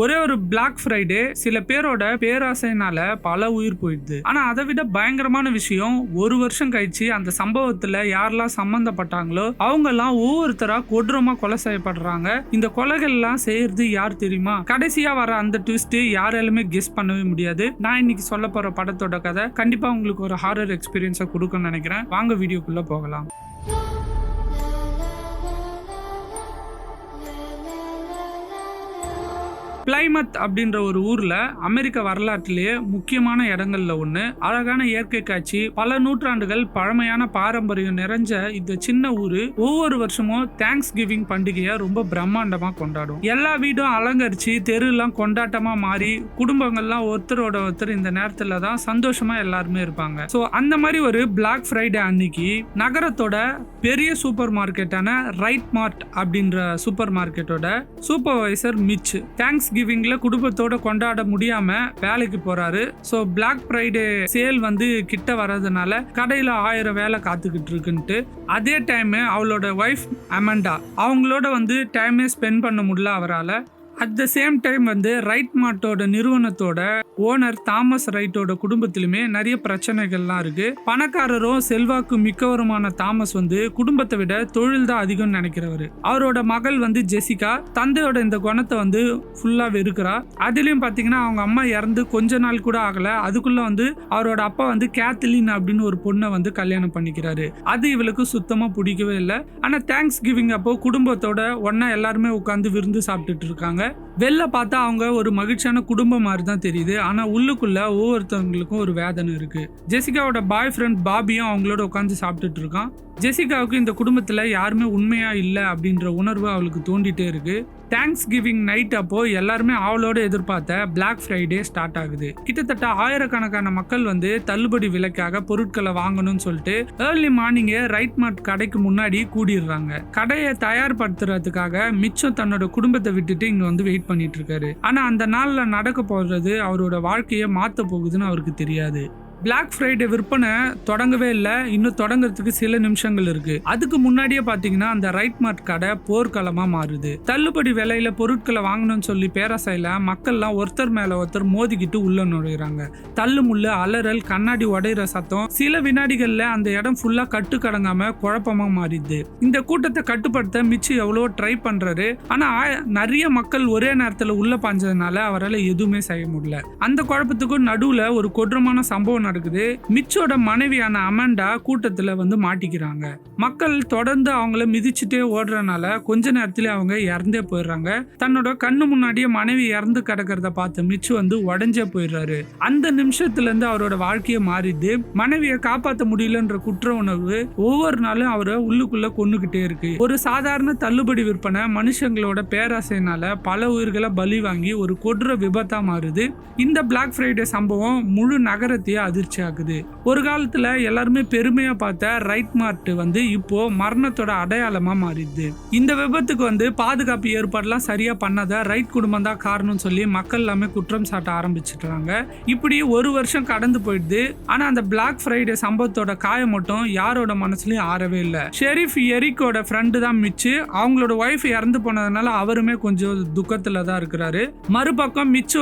ஒரே ஒரு black Friday சில பேரோட பேராசைனால பல உயிர் போயிடுது. ஆனா அதை விட பயங்கரமான விஷயம், ஒரு வருஷம் கழிச்சு அந்த சம்பவத்துல யாரெல்லாம் சம்பந்தப்பட்டாங்களோ அவங்க எல்லாம் ஒவ்வொருத்தரா கொடூரமா கொலை செய்யப்படுறாங்க. இந்த கொலைகள் எல்லாம் செய்யறது யார் தெரியுமா? கடைசியா வர அந்த ட்விஸ்ட் யாராலுமே கெஸ் பண்ணவே முடியாது. நான் இன்னைக்கு சொல்ல போற படத்தோட கதை கண்டிப்பா உங்களுக்கு ஒரு ஹாரர் எக்ஸ்பீரியன்ஸை கொடுக்கும்னு நினைக்கிறேன். வாங்க வீடியோக்குள்ள போகலாம். பிளைமத் அப்படின்ற ஒரு ஊர்ல அமெரிக்க வரலாற்றிலேயே முக்கியமான இடங்கள்ல ஒண்ணு. அழகான இயற்கை காட்சி, பல நூற்றாண்டுகள் பழமையான பாரம்பரியம் நிறைஞ்ச இந்த சின்ன ஊரு ஒவ்வொரு வருஷமும் தேங்க்ஸ் கிவிங் பண்டிகையை ரொம்ப பிரம்மாண்டமா கொண்டாடும். எல்லா வீடும் அலங்கரிச்சு தெருலாம் கொண்டாட்டமா மாறி குடும்பங்கள்லாம் ஒருத்தரோட ஒருத்தர் இந்த நேரத்துல தான் சந்தோஷமா எல்லாருமே இருப்பாங்க. சோ அந்த மாதிரி ஒரு பிளாக் ஃப்ரைடே அன்னைக்கு நகரத்தோட பெரிய சூப்பர் மார்க்கெட்டான ரைட் மார்ட் அப்படின்ற சூப்பர் மார்க்கெட்டோட சூப்பர்வைசர் மிச் தேங்க்ஸ் கிவிங்ல குடும்பத்தோட கொண்டாட முடியாம வேலைக்கு போறாரு. சோ பிளாக் ஃப்ரைடே சேல் கிட்ட வர்றதுனால கடையில 1000 வேலை காத்துக்கிட்டு இருக்குன்ட்டு அதே டைம் அவளோட ஒய்ஃப் அமெண்டா அவங்களோட டைமே ஸ்பெண்ட் பண்ண முடியல அவரால். At the same time right மார்ட்டோட நிறுவனத்தோட ஓனர் தாமஸ் ரைட்டோட குடும்பத்திலுமே நிறைய பிரச்சனைகள்லாம் இருக்கு. பணக்காரரும் செல்வாக்கு மிக்கவருமான தாமஸ் குடும்பத்தை விட தொழில் தான் அதிகம் நினைக்கிறவரு. அவரோட மகள் ஜெசிகா தந்தையோட இந்த குணத்தை ஃபுல்லா வெறுக்கிறா. அதுலயும் பாத்தீங்கன்னா அவங்க அம்மா இறந்து கொஞ்ச நாள் கூட ஆகல, அதுக்குள்ள அவரோட அப்பா கேத்லின் அப்படின்னு ஒரு பொண்ணை கல்யாணம் பண்ணிக்கிறாரு. அது இவளுக்கு சுத்தமா பிடிக்கவே இல்லை. ஆனா தேங்க்ஸ் கிவிங் அப்போ குடும்பத்தோட ஒன்னா எல்லாருமே உட்காந்து விருந்து சாப்பிட்டுட்டு இருக்காங்க. வெளில பார்த்தா அவங்க ஒரு மகிழ்ச்சியான குடும்பம் மாதிரி தான் தெரியுது. ஆனா உள்ளுக்குள்ள ஒவ்வொருத்தவங்களுக்கும் ஒரு வேதனை இருக்கு. ஜெசிகாவோட பாய் ஃப்ரெண்ட் பாபியும் அவங்களோட உட்காந்து சாப்பிட்டுட்டு இருக்கான். ஜெசிகாவுக்கு இந்த குடும்பத்துல யாருமே உண்மையா இல்லை அப்படின்ற உணர்வு அவளுக்கு தோண்டிட்டே இருக்கு. தேங்க்ஸ் கிவிங் நைட் அப்போ எல்லாருமே அவளோட எதிர்பார்த்த பிளாக் ஃப்ரைடே ஸ்டார்ட் ஆகுது. கிட்டத்தட்ட ஆயிரக்கணக்கான மக்கள் தள்ளுபடி விலைக்காக பொருட்களை வாங்கணும்னு சொல்லிட்டு ஏர்லி மார்னிங்கே ரைட் மார்ட் கடைக்கு முன்னாடி கூடிடுறாங்க. கடையை தயார்படுத்துறதுக்காக மிச்சம் தன்னோட குடும்பத்தை விட்டுட்டு இங்க வெயிட் பண்ணிட்டு இருக்காரு. ஆனா அந்த நாள்ல நடக்க போறது அவரோட வாழ்க்கையை மாத்த போகுதுன்னு அவருக்கு தெரியாது. பிளாக் ஃப்ரைடே விற்பனை தொடங்கவே இல்லை, இன்னும் தொடங்குறதுக்கு சில நிமிஷங்கள் இருக்கு. அதுக்கு முன்னாடியே பாத்தீங்கன்னா அந்த ரைட் மார்ட் கடை போர்க்களமா மாறுது. தள்ளுபடி விலையில பொருட்களை வாங்கணும்னு சொல்லி பேராசையில மக்கள்லாம் ஒருத்தர் மேல ஒருத்தர் மோதிக்கிட்டு உள்ள நுழைகிறாங்க. தள்ளு முள்ளு, அலறல், கண்ணாடி உடையிற சத்தம். சில வினாடிகள்ல அந்த இடம் ஃபுல்லா கட்டு கடங்காம குழப்பமா மாறிடுது. இந்த கூட்டத்தை கட்டுப்படுத்த மிச்சு எவ்வளோ ட்ரை பண்றாரு. ஆனா நிறைய மக்கள் ஒரே நேரத்துல உள்ள பாஞ்சதுனால அவரால் எதுவுமே செய்ய முடியல. அந்த குழப்பத்துக்கும் நடுவுல ஒரு கொடூரமான சம்பவம் நடக்குது. மிச்சோட மனைவியான அமெண்டா கூட்டத்துல மாட்டிக்கிறாங்க. மக்கள் தொடர்ந்து அவங்கள மிதிச்சுட்டே ஓடுறதுனால கொஞ்ச நேரத்துல அவங்க இறந்தே போயிடுறாங்க. தன்னோட கண்ணு முன்னாடியே மனைவி இறந்து கிடக்கிறத பார்த்து மிச்சு உடஞ்சே போயிடுறாரு. அந்த நிமிஷத்துல இருந்து அவரோட வாழ்க்கையை மாறிது. மனைவியை காப்பாற்ற முடியலன்ற குற்ற உணர்வு ஒவ்வொரு நாளும் அவரை உள்ளுக்குள்ள கொன்னுகிட்டே இருக்கு. ஒரு சாதாரண தள்ளுபடி விற்பனை மனுஷங்களோட பேராசைனால பல உயிர்களை பலி வாங்கி ஒரு கொடூர விபத்தா மாறுது. இந்த பிளாக் ஃப்ரைடே சம்பவம் முழு நகரத்தையே அதிர்ச்சி ஆகுது. ஒரு காலத்துல எல்லாருமே பெருமையா பார்த்த ரைட் மார்ட் இப்போ மரணத்தோட அடையாளமா மாறிடுது. இந்த விபத்துக்கு பாதுகாப்பு ஏற்பாடுலாம் சரியா பண்ணாத ரைட் குடும்பம் தான் காரணம் சொல்லி மக்கள் எல்லாமே குற்றம் சாட்ட ஆரம்பிச்சிட்டாங்க. இப்படி ஒரு வருஷம் கடந்து போயிடுது. ஆனா அந்த பிளாக் ஃப்ரைடே சம்பவத்தோட காயம் மட்டும் யாரோட மனசுலயும் ஆறவே இல்லை. ஷெரீஃப் எரிக்கோட ஃப்ரெண்டு தான் மிச்சு. அவங்களோட ஒய்ஃப் இறந்து போனதுனால அவருமே கொஞ்சம் துக்கத்துல தான் இருக்கிறாரு. மறுபக்கம் மிச்சு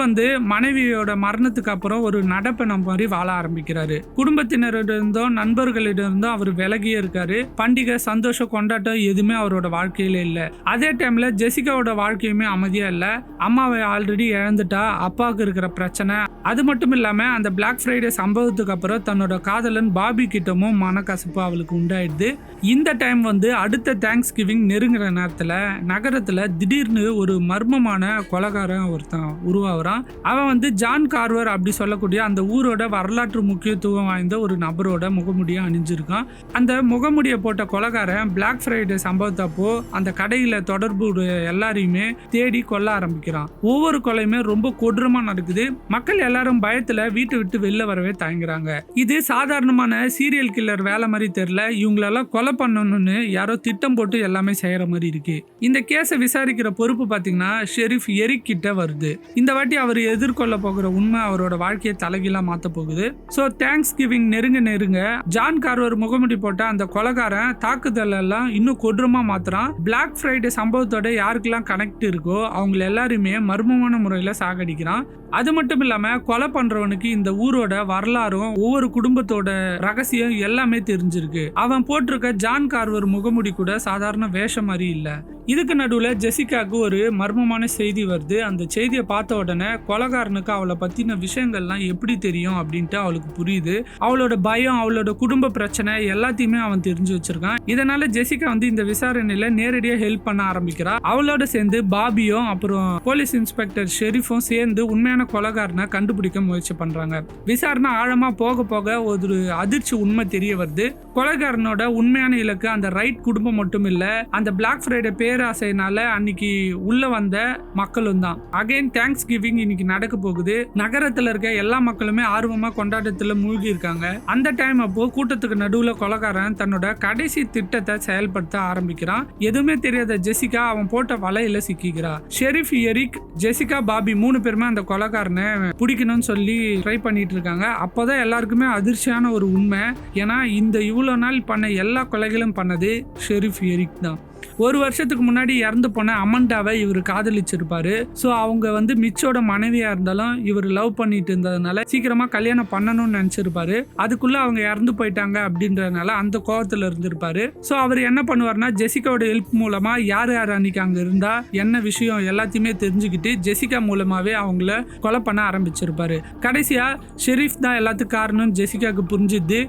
மனைவியோட மரணத்துக்கு அப்புறம் ஒரு நடப்பணம் மாதிரி வாழ ஆரம்பிக்கிறாரு. குடும்பத்தினரிடமும் நண்பர்களிடமும் அவர் விலகியே இருக்காரு. பண்டிகை, சந்தோஷம், கொண்டாட்டம் எதுவுமே அவரோட வாழ்க்கையில இல்ல. அதே டைம்ல ஜெசிகாவோட வாழ்க்கையுமே அமைதியா இல்ல. அம்மாவை ஆல்ரெடி இழந்துட்டா, அப்பாவுக்கு இருக்கிற பிரச்சனை. அது மட்டும் இல்லாம அந்த பிளாக் ஃப்ரைடே சம்பவத்துக்கு அப்புறம் தன்னோட காதலன் பாபி கிட்டமும் மனக்கசப்பு அவளுக்கு உண்டாயிடுது. இந்த டைம் அடுத்த தேங்க்ஸ் கிவிங் நெருங்குற நேரத்துல நகரத்துல திடீர்னு ஒரு மர்மமான கொலைகாரன் ஒருத்தன் உருவாகிறான். அவன் ஜான் கார்வர் அப்படி சொல்லக்கூடிய அந்த ஊரோட வரலாற்று முக்கியத்துவம் வாய்ந்த ஒரு நபரோட முகமுடியை அணிஞ்சிருக்கான். அந்த முகமுடியை போட்ட கொலைகாரன் பிளாக் ஃப்ரைடே சம்பவத்தப்போ அந்த கடையில தொடர்பு எல்லாரையுமே தேடி கொல்ல ஆரம்பிக்கிறான். ஒவ்வொரு கொலையுமே ரொம்ப கொடூரமா நடக்குது. மக்கள் எல்லாரும் பயத்துல வீட்டை விட்டு வெளில வரவே தயங்குறாங்க. இது சாதாரணமான சீரியல் கில்லர் வேலை மாதிரி தெரியல. இவங்களெல்லாம் கொலை பண்ணணும்னு யாரோ திட்டம் போட்டு எல்லாமே செய்யற மாதிரி இருக்கு. இந்த கேஸை விசாரிக்கிற பொறுப்பு பாத்தீங்கன்னா ஷெரீஃப் எரிக் கிட்ட வருது. இந்த வாட்டி அவர் எதிர்கொள்ள போகிற உண்மை அவரோட வாழ்க்கையை தலைகீழா மாத்த போகுது. ஸோ தேங்க்ஸ் கிவிங் நெருங்க ஜான் கார்வர் முகமுடி போட்ட அந்த கொலைகாரன் தாக்குதல் எல்லாம் இன்னும் கொடூரமா மாத்துறான். பிளாக் ஃப்ரைடே சம்பவத்தோட யாருக்கெல்லாம் கனெக்ட் இருக்கோ அவங்க எல்லாருமே மர்மமான முறையில சாகடிக்கிறான். அது மட்டும் இல்லாம கொலை பண்றவனுக்கு இந்த ஊரோட வரலாறும் ஒவ்வொரு குடும்பத்தோட ரகசியம் எல்லாமே தெரிஞ்சிருக்கு. அவன் போட்டிருக்க ஜான் கார்வர் முகமுடி கூட சாதாரண வேஷம் மாதிரி இல்ல. இதுக்கு நடுவுல ஜெசிகாவுக்கு ஒரு மர்மமான செய்தி வருது. அந்த செய்தியை பார்த்த உடனே கொலைகாரனுக்கு அவளை பத்தின விஷயங்கள்லாம் எப்படி தெரியும் அப்படின்ட்டு அவளுக்கு புரியுது. அவளோட பயம், அவளோட குடும்ப பிரச்சனை எல்லாத்தையுமே அவன் தெரிஞ்சு வச்சிருக்கான். இதனால ஜெசிகா இந்த விசாரணையில நேரடியா ஹெல்ப் பண்ண ஆரம்பிக்கிறா. அவளோட சேர்ந்து பாபியும் அப்புறம் போலீஸ் இன்ஸ்பெக்டர் ஷெரீஃபும் சேர்ந்து உண்மையான கொலைகாரனை கண்டுபிடிக்க முயற்சி பண்றாங்க. விசாரணை ஆழமா போக போக ஒரு அதிர்ச்சி உண்மை தெரிய வருது. கொலைகாரனோட உண்மையான இலக்கு அந்த ரைட் குடும்பம் மட்டும் இல்ல, அந்த பிளாக் ஃப்ரைடே பேராசைனால அன்னைக்கு உள்ள வந்த மக்களும் தான். அகைன் தேங்க்ஸ் கிவிங் இன்னைக்கு நடக்க போகுது. நகரத்துல இருக்க எல்லா மக்களுமே ஆர்வமா கொண்டாட்டத்துல மூழ்கி இருக்காங்க. அந்த டைம் அப்போ கூட்டத்துக்கு நடுவுல கொலைகாரன் தன்னோட கடைசி திட்டத்தை செயல்படுத்த ஆரம்பிக்கிறான். எதுவுமே தெரியாத ஜெசிகா அவன் போட்ட வலையில சிக்கிக்கிறா. ஷெரீஃப், எரிக், ஜெசிகா, பாபி 3 பேருமே அந்த கொலைகாரனை பிடிக்கணும்னு சொல்லி ட்ரை பண்ணிட்டு இருக்காங்க. அப்போதான் எல்லாருக்குமே அதிர்ச்சியான ஒரு உண்மை. ஏன்னா இந்த இவ்வளவு நாள் பண்ண எல்லா கொலைகளும் பண்ணது ஷெரீஃப், எரிக் தான். ஒரு வருஷத்துக்கு முன்னாடி இறந்து போன அமண்டாவை இவர் காதலிச்சிருப்பாரு. ஸோ அவங்க மிச்சோட மனைவியா இருந்தாலும் இவர் லவ் பண்ணிட்டு இருந்ததுனால சீக்கிரமா கல்யாணம் பண்ணணும்னு நினைச்சிருப்பாரு. அதுக்குள்ள அவங்க இறந்து போயிட்டாங்க அப்படின்றதுனால அந்த கோவத்துல இருந்திருப்பாரு. ஸோ அவர் என்ன பண்ணுவார்னா ஜெசிகாவோட ஹெல்ப் மூலமா யார் யார் அன்னைக்கு அங்க இருந்தா என்ன விஷயம் எல்லாத்தையுமே தெரிஞ்சுக்கிட்டு ஜெசிகா மூலமாவே அவங்கள கொலை பண்ண ஆரம்பிச்சிருப்பாரு. கடைசியா ஷெரீஃப் தான் எல்லாத்துக்கும் காரணம் ஜெசிகாவுக்கு புரிஞ்சுது.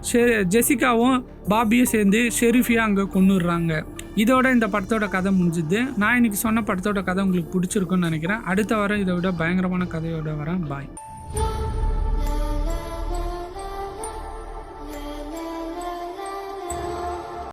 ஜெசிகாவும் பாபியும் சேர்ந்து ஷெரீஃபையும் அங்க கொன்னுடுறாங்க. இதோட இந்த படத்தோட கதை முடிஞ்சுது. நான் இன்னைக்கு சொன்ன படத்தோட கதை உங்களுக்கு பிடிச்சிருக்குன்னு நினைக்கிறேன். அடுத்த வாரம் இதை விட பயங்கரமான கதையோட வரேன். பாய்.